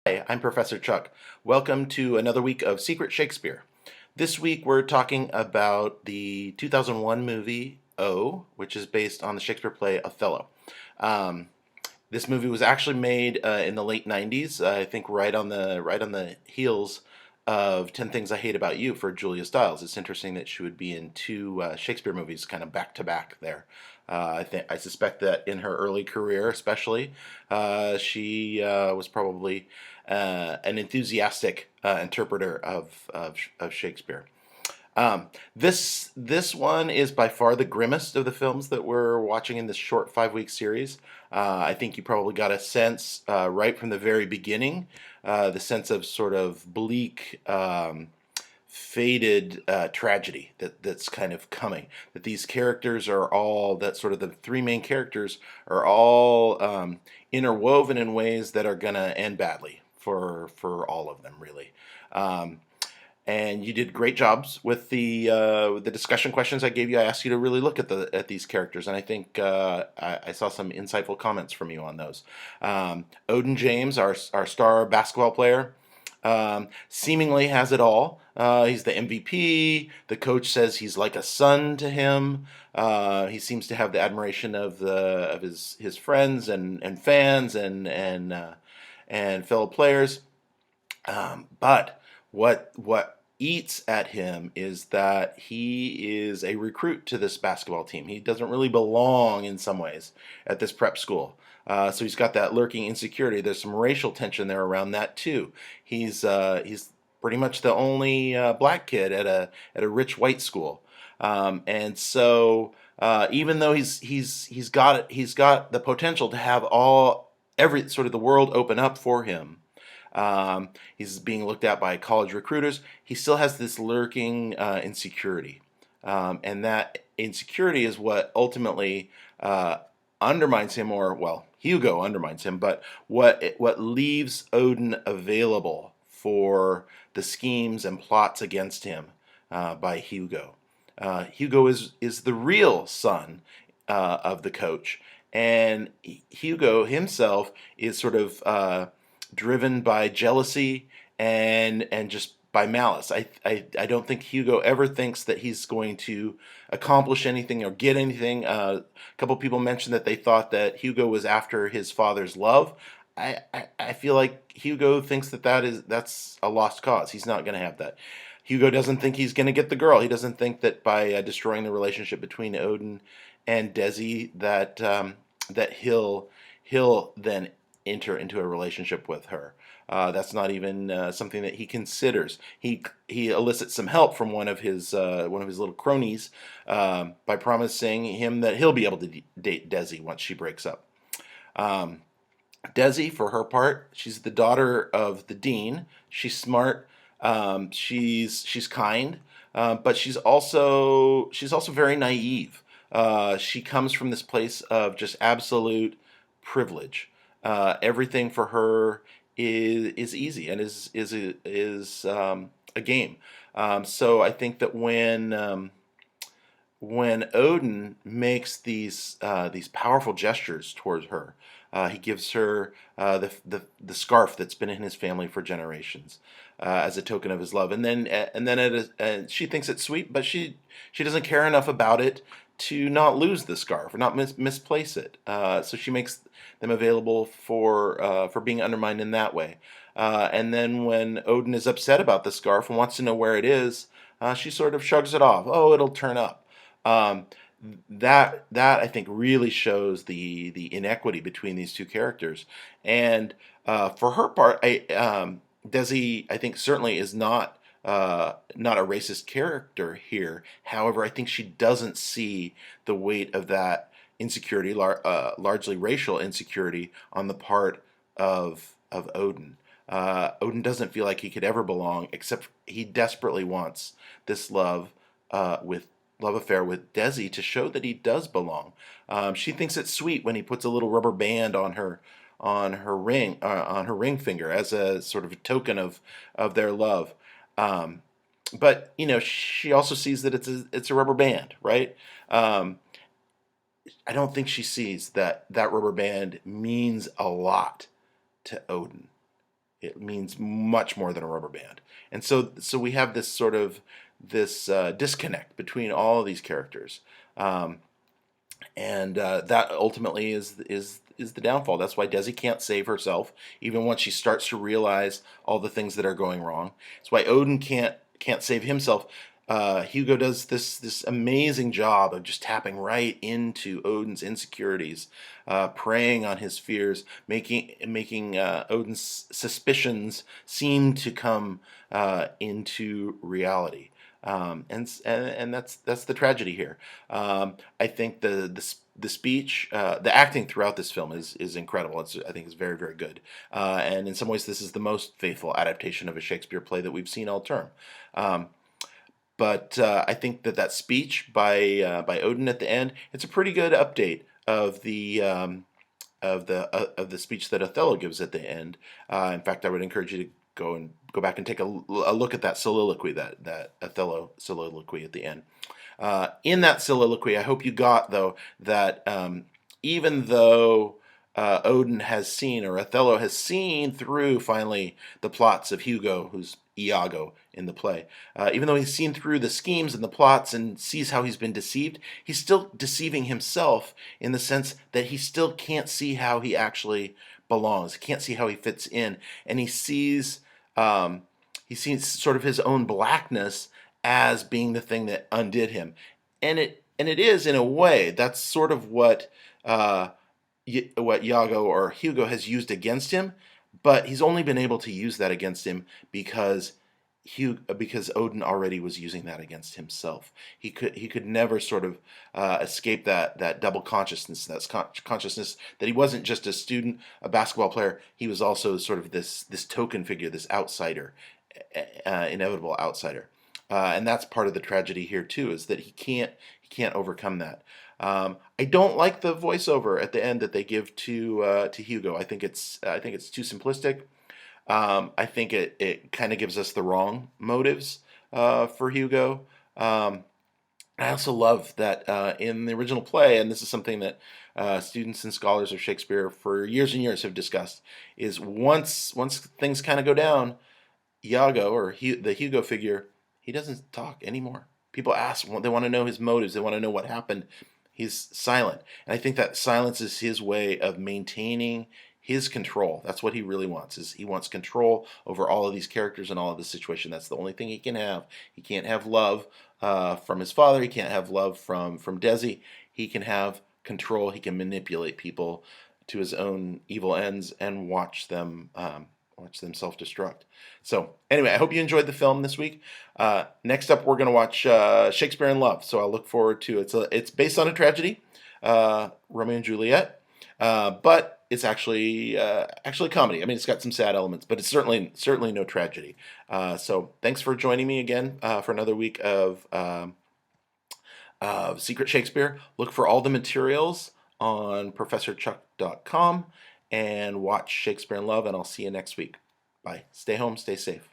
Hi, I'm Professor Chuck. Welcome to another week of Secret Shakespeare. This week we're talking about the 2001 movie O, which is based on the Shakespeare play Othello. Um, this movie was actually made in the late 90s, I think right on the heels of 10 Things I Hate About You for Julia Stiles. It's interesting that she would be in two Shakespeare movies kind of back to back there. I suspect that in her early career, especially, she was probably an enthusiastic interpreter of Shakespeare. This one is by far the grimmest of the films that we're watching in this short 5 week series. I think you probably got a sense right from the very beginning, the sense of sort of bleak, faded tragedy that's kind of coming. That these characters are all that sort of the three main characters are all interwoven in ways that are gonna end badly for all of them, really. Um, and you did great jobs with the discussion questions I gave you. I asked you to really look at these characters, and I think I saw some insightful comments from you on those. Odin James, our star basketball player, seemingly has it all. He's the MVP. The coach says he's like a son to him. He seems to have the admiration of his friends and fans and fellow players. But what eats at him is that he is a recruit to this basketball team. He doesn't really belong in some ways at this prep school. So he's got that lurking insecurity. There's some racial tension there around that too. He's pretty much the only black kid at a rich white school, and so even though he's got the potential to have all every sort of the world open up for him, he's being looked at by college recruiters. He still has this lurking insecurity. And that insecurity is what ultimately undermines him, or, well, Hugo undermines him, but what leaves Odin available for the schemes and plots against him by Hugo. Hugo is the real son of the coach, and Hugo himself is sort of driven by jealousy and just by malice. I don't think Hugo ever thinks that he's going to accomplish anything or get anything. A couple people mentioned that they thought that Hugo was after his father's love. I feel like Hugo thinks that's a lost cause. He's not going to have that. Hugo doesn't think he's going to get the girl. He doesn't think that by destroying the relationship between Odin and Desi that he'll then enter into a relationship with her. That's not even something that he considers. He elicits some help from one of his little cronies by promising him that he'll be able to date Desi once she breaks up. Um, Desi, for her part, she's the daughter of the dean. She's smart. She's kind, but she's also very naive. She comes from this place of just absolute privilege. Everything for her is easy and is a game. So I think that when Odin makes these powerful gestures towards her, he gives her the scarf that's been in his family for generations as a token of his love, and then she thinks it's sweet, but she doesn't care enough about it to not lose the scarf or not misplace it. So she makes them available for being undermined in that way. And then when Odin is upset about the scarf and wants to know where it is, she sort of shrugs it off. Oh, it'll turn up. Um, that I think really shows the inequity between these two characters. And for her part, Desi, I think, certainly is not a racist character here. However, I think she doesn't see the weight of that insecurity, largely racial insecurity, on the part of Odin. Odin doesn't feel like he could ever belong, except he desperately wants this with love affair with Desi to show that he does belong. She thinks it's sweet when he puts a little rubber band on her ring finger as a sort of a token of their love. Um, but she also sees that it's a rubber band, right? Um, I don't think she sees that rubber band means a lot to Odin. It means much more than a rubber band. And so we have this sort of this disconnect between all of these characters. Um, and that ultimately is the downfall. That's why Desi can't save herself, even once she starts to realize all the things that are going wrong. It's why Odin can't save himself. Hugo does this amazing job of just tapping right into Odin's insecurities, preying on his fears, making Odin's suspicions seem to come into reality. And that's the tragedy here. I think the speech, the acting throughout this film is incredible. I think it's very, very good. And in some ways, this is the most faithful adaptation of a Shakespeare play that we've seen all term. But I think that speech by Odin at the end, it's a pretty good update of the speech that Othello gives at the end. In fact, I would encourage you to go back and take a look at that soliloquy, that Othello soliloquy at the end. In that soliloquy, I hope you got, though, that even though Odin has seen, or Othello has seen through finally the plots of Hugo, who's Iago in the play, even though he's seen through the schemes and the plots and sees how he's been deceived, he's still deceiving himself in the sense that he still can't see how he actually belongs. He can't see how he fits in, and he sees sort of his own blackness as being the thing that undid him, and it is in a way. That's sort of what Iago or Hugo has used against him, but he's only been able to use that against him because because Odin already was using that against himself. He could never sort of escape that double consciousness, consciousness that he wasn't just a student, a basketball player. He was also sort of this token figure, this outsider, inevitable outsider. And that's part of the tragedy here too, is that he can't overcome that. I don't like the voiceover at the end that they give to Hugo. I think it's too simplistic. I think it kind of gives us the wrong motives for Hugo. I also love that in the original play, and this is something that students and scholars of Shakespeare for years and years have discussed, is once things kind of go down, Iago, or the Hugo figure, he doesn't talk anymore. People ask, they want to know his motives, they want to know what happened. He's silent. And I think that silence is his way of maintaining his control. That's what he really wants, is he wants control over all of these characters and all of this situation. That's the only thing he can have. He can't have love from his father. He can't have love from Desi. He can have control. He can manipulate people to his own evil ends and watch them self-destruct. So anyway, I hope you enjoyed the film this week. Next up, we're going to watch Shakespeare in Love. So I'll look forward to it. It's based on a tragedy, Romeo and Juliet, but it's actually comedy. I mean, it's got some sad elements, but it's certainly no tragedy. So thanks for joining me again for another week of Secret Shakespeare. Look for all the materials on ProfessorChuck.com and watch Shakespeare in Love, and I'll see you next week. Bye. Stay home, stay safe.